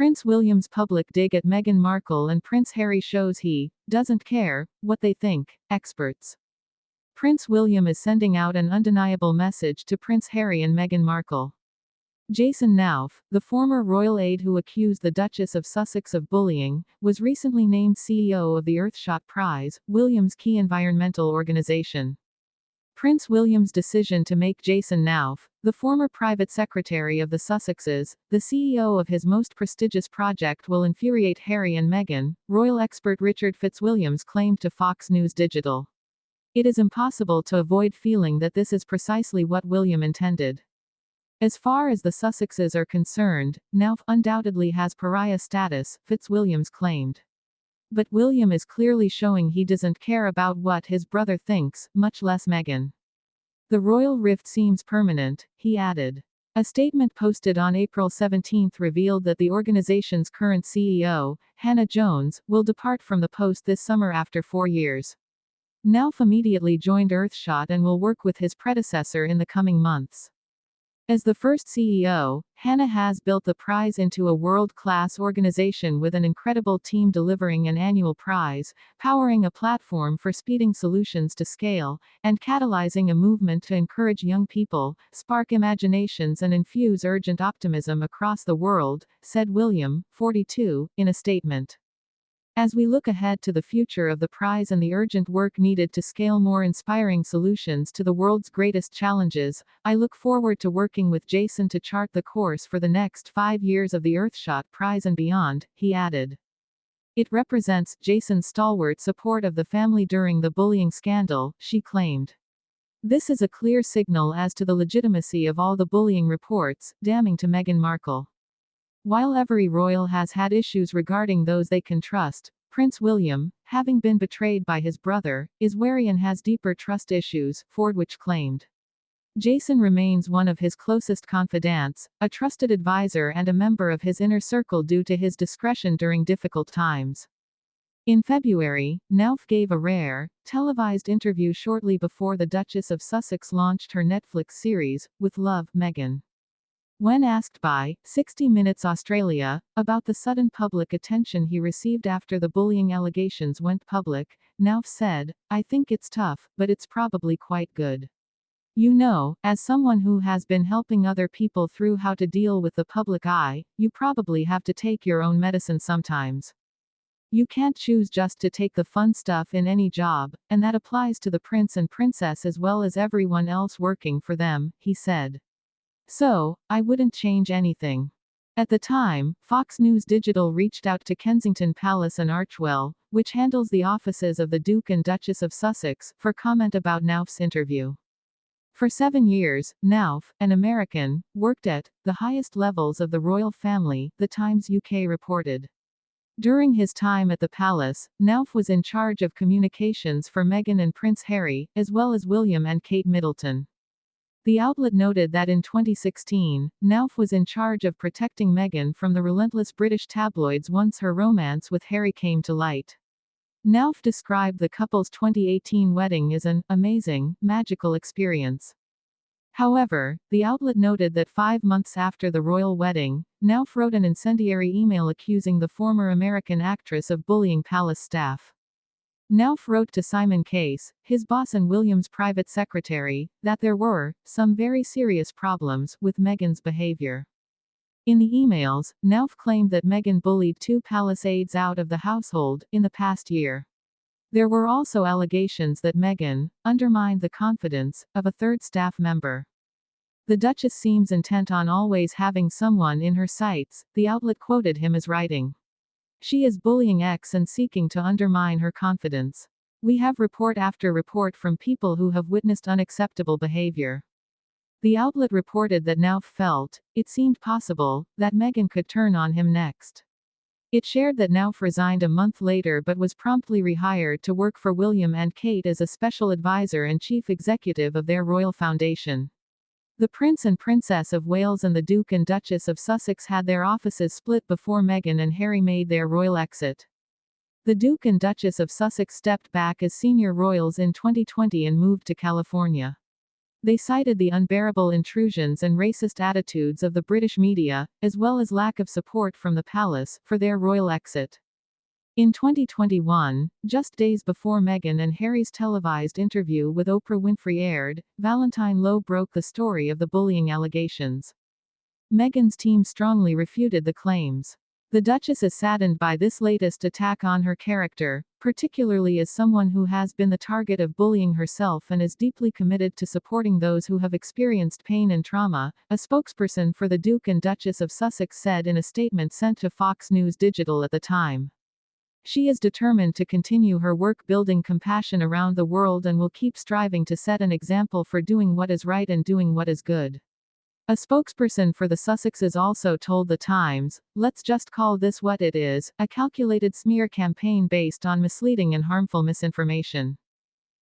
Prince William's public dig at Meghan Markle and Prince Harry shows he doesn't care what they think, experts. Prince William is sending out an undeniable message to Prince Harry and Meghan Markle. Jason Knauf, the former royal aide who accused the Duchess of Sussex of bullying, was recently named CEO of the Earthshot Prize, William's key environmental organization. Prince William's decision to make Jason Knauf, the former private secretary of the Sussexes, the CEO of his most prestigious project will infuriate Harry and Meghan, royal expert Richard Fitzwilliams claimed to Fox News Digital. It is impossible to avoid feeling that this is precisely what William intended. As far as the Sussexes are concerned, Knauf undoubtedly has pariah status, Fitzwilliams claimed. But William is clearly showing he doesn't care about what his brother thinks, much less Meghan. The royal rift seems permanent, he added. A statement posted on April 17 revealed that the organization's current CEO, Hannah Jones, will depart from the post this summer after 4 years. Knauf immediately joined Earthshot and will work with his predecessor in the coming months. As the first CEO, Hannah has built the prize into a world-class organization with an incredible team delivering an annual prize, powering a platform for speeding solutions to scale, and catalyzing a movement to encourage young people, spark imaginations and infuse urgent optimism across the world, said William, 42, in a statement. As we look ahead to the future of the prize and the urgent work needed to scale more inspiring solutions to the world's greatest challenges, I look forward to working with Jason to chart the course for the next 5 years of the Earthshot Prize and beyond, he added. It represents Jason's stalwart support of the family during the bullying scandal, she claimed. This is a clear signal as to the legitimacy of all the bullying reports, damning to Meghan Markle. While every royal has had issues regarding those they can trust, Prince William, having been betrayed by his brother, is wary and has deeper trust issues, Fordwich claimed. Jason remains one of his closest confidants, a trusted advisor and a member of his inner circle due to his discretion during difficult times. In February, Knauf gave a rare, televised interview shortly before the Duchess of Sussex launched her Netflix series, With Love, Meghan. When asked by 60 Minutes Australia about the sudden public attention he received after the bullying allegations went public, Knauf said, "I think it's tough, but it's probably quite good. You know, as someone who has been helping other people through how to deal with the public eye, you probably have to take your own medicine sometimes. You can't choose just to take the fun stuff in any job, and that applies to the prince and princess as well as everyone else working for them," he said. So, I wouldn't change anything. At the time, Fox News Digital reached out to Kensington Palace and Archewell, which handles the offices of the Duke and Duchess of Sussex, for comment about Knauf's interview. For 7 years, Knauf, an American, worked at the highest levels of the royal family, The Times UK reported. During his time at the palace, Knauf was in charge of communications for Meghan and Prince Harry, as well as William and Kate Middleton. The outlet noted that in 2016, Knauf was in charge of protecting Meghan from the relentless British tabloids once her romance with Harry came to light. Knauf described the couple's 2018 wedding as an amazing, magical experience. However, the outlet noted that 5 months after the royal wedding, Knauf wrote an incendiary email accusing the former American actress of bullying palace staff. Knauf wrote to Simon Case, his boss and William's private secretary, that there were some very serious problems with Meghan's behavior. In the emails, Knauf claimed that Meghan bullied 2 palace aides out of the household in the past year. There were also allegations that Meghan undermined the confidence of a third staff member. The Duchess seems intent on always having someone in her sights, the outlet quoted him as writing. She is bullying X and seeking to undermine her confidence. We have report after report from people who have witnessed unacceptable behavior. The outlet reported that Knauf felt it seemed possible that Meghan could turn on him next. It shared that Knauf resigned a month later but was promptly rehired to work for William and Kate as a special advisor and chief executive of their royal foundation. The Prince and Princess of Wales and the Duke and Duchess of Sussex had their offices split before Meghan and Harry made their royal exit. The Duke and Duchess of Sussex stepped back as senior royals in 2020 and moved to California. They cited the unbearable intrusions and racist attitudes of the British media, as well as lack of support from the palace, for their royal exit. In 2021, just days before Meghan and Harry's televised interview with Oprah Winfrey aired, Valentine Lowe broke the story of the bullying allegations. Meghan's team strongly refuted the claims. The Duchess is saddened by this latest attack on her character, particularly as someone who has been the target of bullying herself and is deeply committed to supporting those who have experienced pain and trauma, a spokesperson for the Duke and Duchess of Sussex said in a statement sent to Fox News Digital at the time. She is determined to continue her work building compassion around the world and will keep striving to set an example for doing what is right and doing what is good. A spokesperson for the Sussexes also told The Times, "Let's just call this what it is, a calculated smear campaign based on misleading and harmful misinformation."